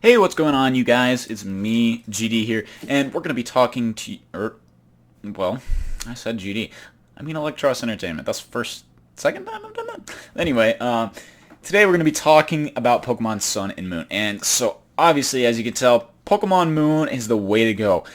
Hey, what's going on, you guys? It's me, GD here, and we're going to be talking to, well, I said GD. I mean Electros Entertainment. That's the second time I've done that. Anyway, today we're going to be talking about Pokemon Sun and Moon, and so obviously, as you can tell, Pokemon Moon is the way to go.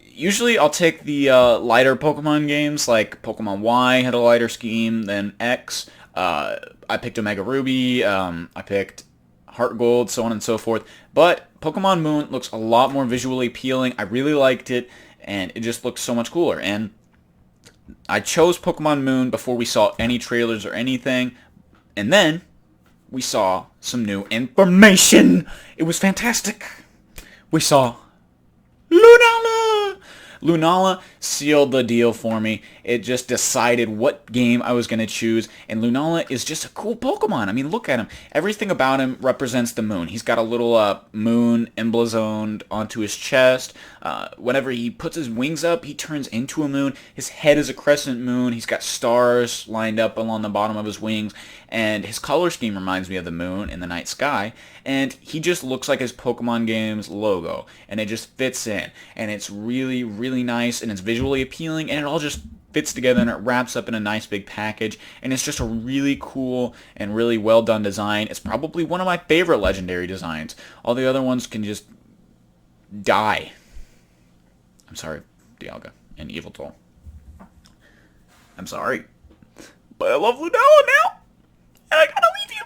Usually I'll take the lighter Pokemon games, like Pokemon Y had a lighter scheme than X. I picked Omega Ruby. I picked Heart Gold, so on and so forth. But Pokemon Moon looks a lot more visually appealing. I really liked it, and it just looks so much cooler. And I chose Pokemon Moon before we saw any trailers or anything, and then we saw some new information. It was fantastic. We saw Lunala! Lunala sealed the deal for me. It just decided what game I was going to choose, and Lunala is just a cool Pokemon. I mean, look at him. Everything about him represents the moon. He's got a little moon emblazoned onto his chest. Whenever he puts his wings up, he turns into a moon. His head is a crescent moon. He's got stars lined up along the bottom of his wings, and his color scheme reminds me of the moon in the night sky, and he just looks like his Pokemon game's logo, and it just fits in, and it's really, really nice, and it's visually appealing, and it all just fits together, and it wraps up in a nice big package, and it's just a really cool and really well done design. It's probably one of my favorite legendary designs. All the other ones can just die. I'm sorry, Dialga and Yveltal. I'm sorry, but I love Lunala now, and I gotta leave you.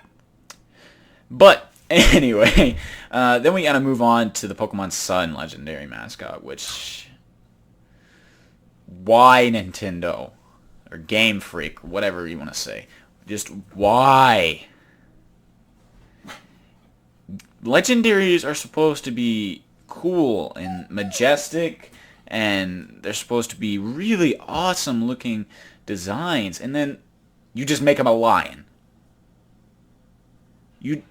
But anyway, then we gotta move on to the Pokemon Sun legendary mascot, which, why Nintendo or Game Freak, whatever you want to say, just why? Legendaries are supposed to be cool and majestic, and they're supposed to be really awesome looking designs, and then you just make them a lion. You,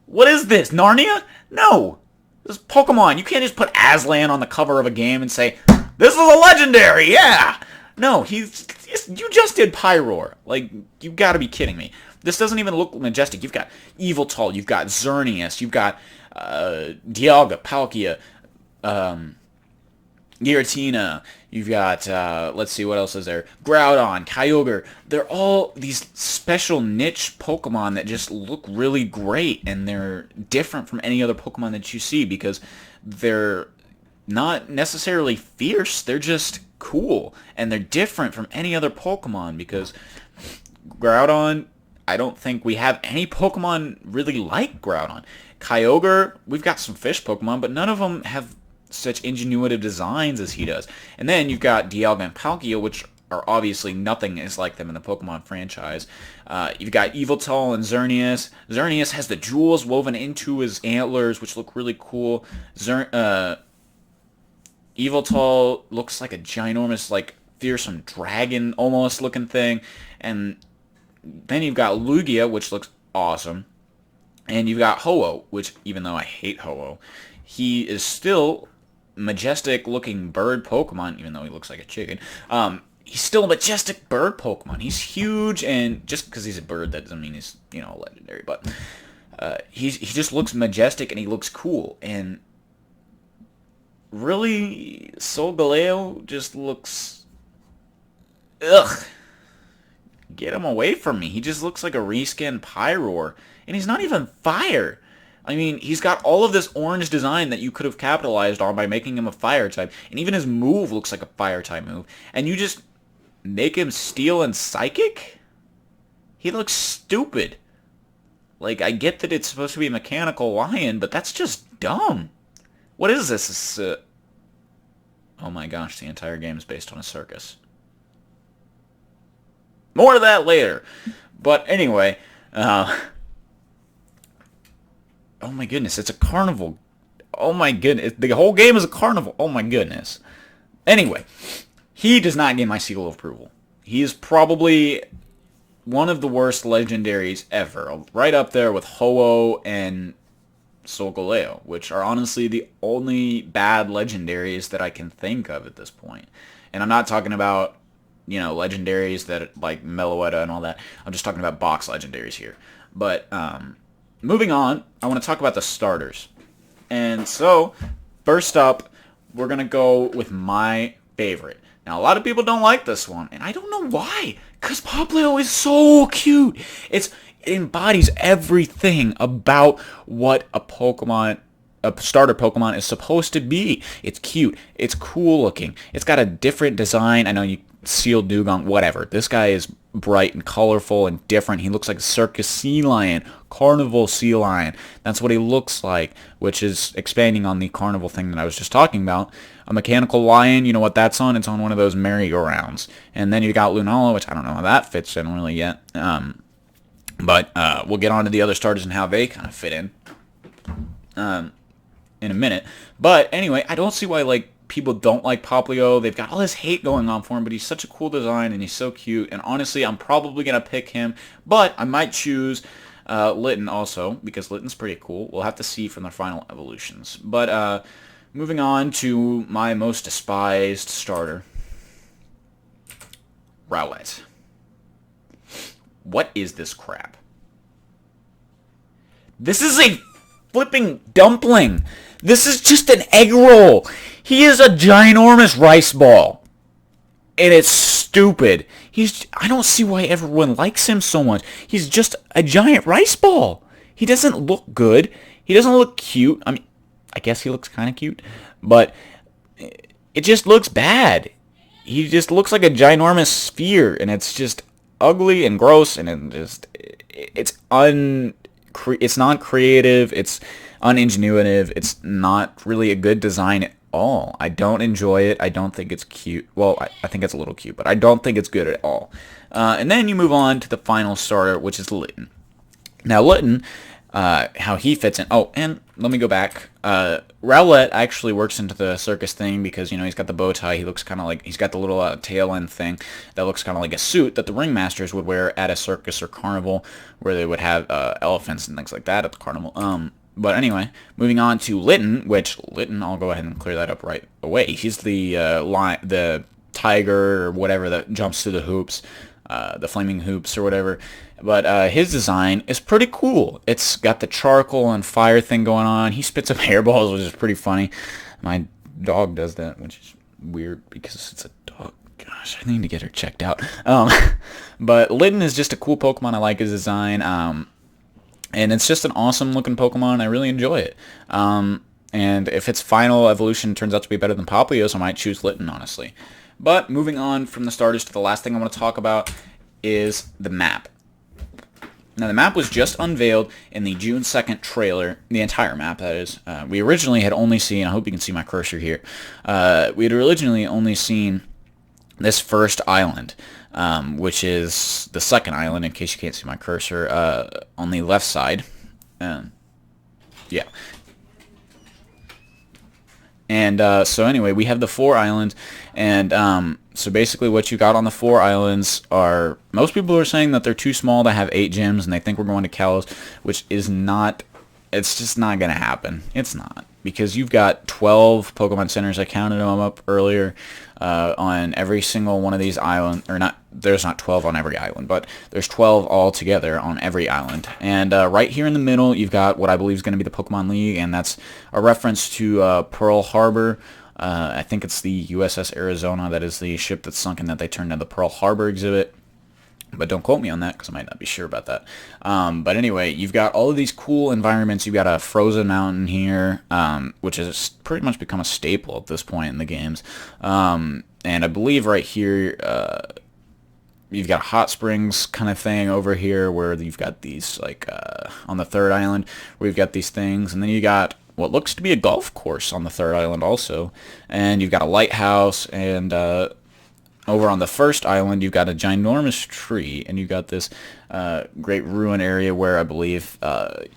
what is this, Narnia? No, this is Pokemon. You can't just put Aslan on the cover of a game and say, "This is a legendary." Yeah, no, you just did Pyroar. Like, you got to be kidding me. This doesn't even look majestic. You've got Yveltal, you've got Xerneas, you've got Dialga, Palkia, Giratina, you've got, let's see, what else is there? Groudon, Kyogre. They're all these special niche Pokemon that just look really great, and they're different from any other Pokemon that you see because they're not necessarily fierce, they're just cool, and they're different from any other Pokemon because Groudon, I don't think we have any Pokemon really like Groudon. Kyogre, we've got some fish Pokemon, but none of them have such ingenuitive designs as he does. And then you've got Dialga and Palkia, which are obviously nothing is like them in the Pokemon franchise. You've got Yveltal and Xerneas. Xerneas has the jewels woven into his antlers, which look really cool. Yveltal looks like a ginormous, like, fearsome dragon almost looking thing. And then you've got Lugia, which looks awesome. And you've got Ho-Oh, which, even though I hate Ho-Oh, he is still majestic looking bird Pokemon, even though he looks like a chicken. He's still a majestic bird Pokemon. He's huge, and just because he's a bird, that doesn't mean he's, legendary. But he just looks majestic, and he looks cool. And really, Solgaleo just looks, ugh. Get him away from me. He just looks like a reskinned Pyroar. And he's not even fire. I mean, he's got all of this orange design that you could have capitalized on by making him a fire type. And even his move looks like a fire type move. And you just make him steel and psychic? He looks stupid. Like, I get that it's supposed to be a mechanical lion, but that's just dumb. What is this? Oh my gosh, the entire game is based on a circus. More of that later. But anyway, oh my goodness, it's a carnival. Oh my goodness, the whole game is a carnival. Oh my goodness. Anyway, he does not get my seal of approval. He is probably one of the worst legendaries ever. Right up there with Ho-Oh and Solgaleo, which are honestly the only bad legendaries that I can think of at this point. And I'm not talking about legendaries that like Meloetta and all that. I'm just talking about box legendaries here. But moving on, I want to talk about the starters. And so, first up, we're going to go with my favorite. Now, a lot of people don't like this one, and I don't know why, because Popplio is so cute. It embodies everything about what a starter Pokemon is supposed to be. It's cute. It's cool looking. It's got a different design. I know you Seal Dugong, whatever. This guy is bright and colorful and different. He looks like a circus sea lion, carnival sea lion. That's what he looks like, which is expanding on the carnival thing that I was just talking about. A mechanical lion, you know what that's on? It's on one of those merry-go-rounds. And then you got Lunala, which I don't know how that fits in really yet. But we'll get on to the other starters and how they kind of fit in a minute. But anyway, I don't see why people don't like Popplio. They've got all this hate going on for him, but he's such a cool design and he's so cute. And honestly, I'm probably gonna pick him, but I might choose Litten also because Litten's pretty cool. We'll have to see from their final evolutions. But moving on to my most despised starter, Rowlet. What is this crap? This is a flipping dumpling. This is just an egg roll. He is a ginormous rice ball. And it's stupid. I don't see why everyone likes him so much. He's just a giant rice ball. He doesn't look good. He doesn't look cute. I mean, I guess he looks kind of cute. But it just looks bad. He just looks like a ginormous sphere. And it's just ugly and gross. And it's not creative. It's uningenuitive. It's not really a good design at all. I don't enjoy it. I don't think it's cute. Well, I think it's a little cute, but I don't think it's good at all. And then you move on to the final starter, which is Litten. Now, Litten, how he fits in. Oh, and let me go back. Rowlet actually works into the circus thing because, he's got the bow tie. He looks kind of like, he's got the little tail end thing that looks kind of like a suit that the ringmasters would wear at a circus or carnival where they would have elephants and things like that at the carnival. But anyway, moving on to Litten, which Litten, I'll go ahead and clear that up right away. He's the tiger or whatever that jumps through the hoops, the flaming hoops or whatever. But his design is pretty cool. It's got the charcoal and fire thing going on. He spits up hairballs, which is pretty funny. My dog does that, which is weird because it's a dog. Gosh, I need to get her checked out. But Litten is just a cool Pokemon. I like his design. And it's just an awesome looking Pokemon. I really enjoy it. And if its final evolution turns out to be better than Popplio's, I might choose Litten, honestly. But moving on from the starters to the last thing I want to talk about is the map. Now, the map was just unveiled in the June 2nd trailer, the entire map, that is. We originally had only seen, I hope you can see my cursor here, we had originally only seen this first island, which is the second island, in case you can't see my cursor, on the left side. Yeah. And so anyway, we have the 4 islands, and so basically what you got on the 4 islands are, most people are saying that they're too small to have 8 gyms, and they think we're going to Kalos, which is not, it's just not going to happen. It's not, because you've got 12 Pokemon Centers. I counted them up earlier on every single one of these islands, or not, there's not 12 on every island, but there's 12 all together on every island. And right here in the middle, you've got what I believe is going to be the Pokemon League, and that's a reference to Pearl Harbor. I think it's the USS Arizona. That is the ship that's sunken that they turned into the Pearl Harbor exhibit. But don't quote me on that because I might not be sure about that. But anyway, you've got all of these cool environments. You've got a frozen mountain here, which has pretty much become a staple at this point in the games. And I believe right here, you've got a hot springs kind of thing over here where you've got these, like, on the 3rd island, where you've got these things. And then you got what looks to be a golf course on the 3rd island also. And you've got a lighthouse, and over on the 1st island, you've got a ginormous tree, and you've got this great ruin area where I believe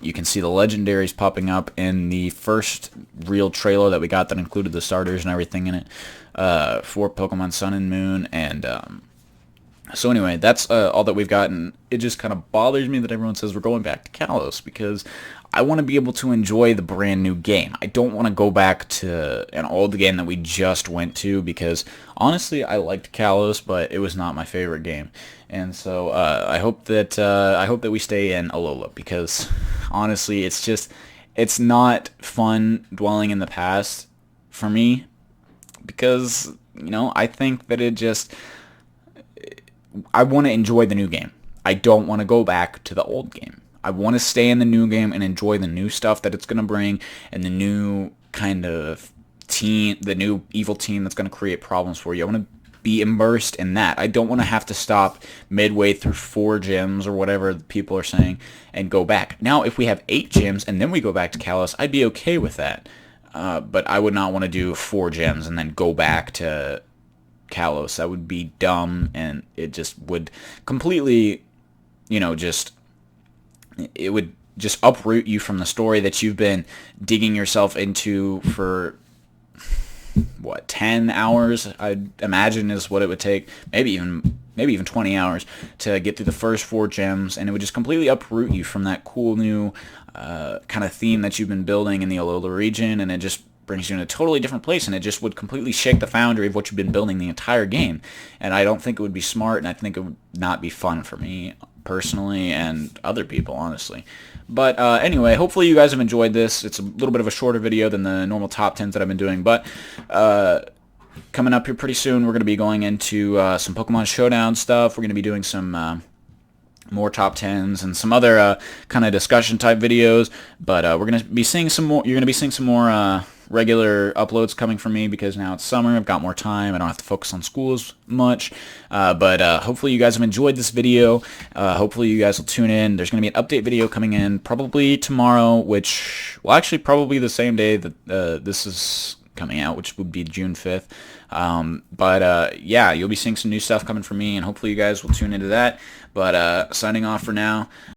you can see the legendaries popping up in the first real trailer that we got that included the starters and everything in it for Pokemon Sun and Moon. And So anyway, that's all that we've gotten. It just kind of bothers me that everyone says we're going back to Kalos, because I want to be able to enjoy the brand new game. I don't want to go back to an old game that we just went to, because honestly, I liked Kalos, but it was not my favorite game. And so I hope that we stay in Alola, because honestly, it's not fun dwelling in the past for me, because I think that I want to enjoy the new game. I don't want to go back to the old game. I want to stay in the new game and enjoy the new stuff that it's going to bring, and the new kind of team, the new evil team that's going to create problems for you. I want to be immersed in that. I don't want to have to stop midway through 4 gyms or whatever people are saying and go back. Now, if we have 8 gyms and then we go back to Kalos, I'd be okay with that. But I would not want to do 4 gyms and then go back to Kalos. That would be dumb, and it just would completely, just it would just uproot you from the story that you've been digging yourself into for 10 hours, I'd imagine, is what it would take, maybe even 20 hours to get through the first 4 gyms, and it would just completely uproot you from that cool new kind of theme that you've been building in the Alola region, and it just brings you in a totally different place, and it just would completely shake the foundry of what you've been building the entire game. And I don't think it would be smart, and I think it would not be fun for me personally and other people, honestly. But anyway, hopefully you guys have enjoyed this. It's a little bit of a shorter video than the normal top 10s that I've been doing, but coming up here pretty soon, we're going to be going into some Pokemon Showdown stuff. We're going to be doing some more top 10s and some other kind of discussion type videos, but we're going to be seeing some more. You're going to be seeing some more regular uploads coming from me, because now it's summer. I've got more time. I don't have to focus on school as much. But hopefully you guys have enjoyed this video. Hopefully you guys will tune in. There's going to be an update video coming in probably tomorrow, which will actually probably the same day that this is coming out, which would be June 5th. But yeah, you'll be seeing some new stuff coming from me, and hopefully you guys will tune into that. But signing off for now.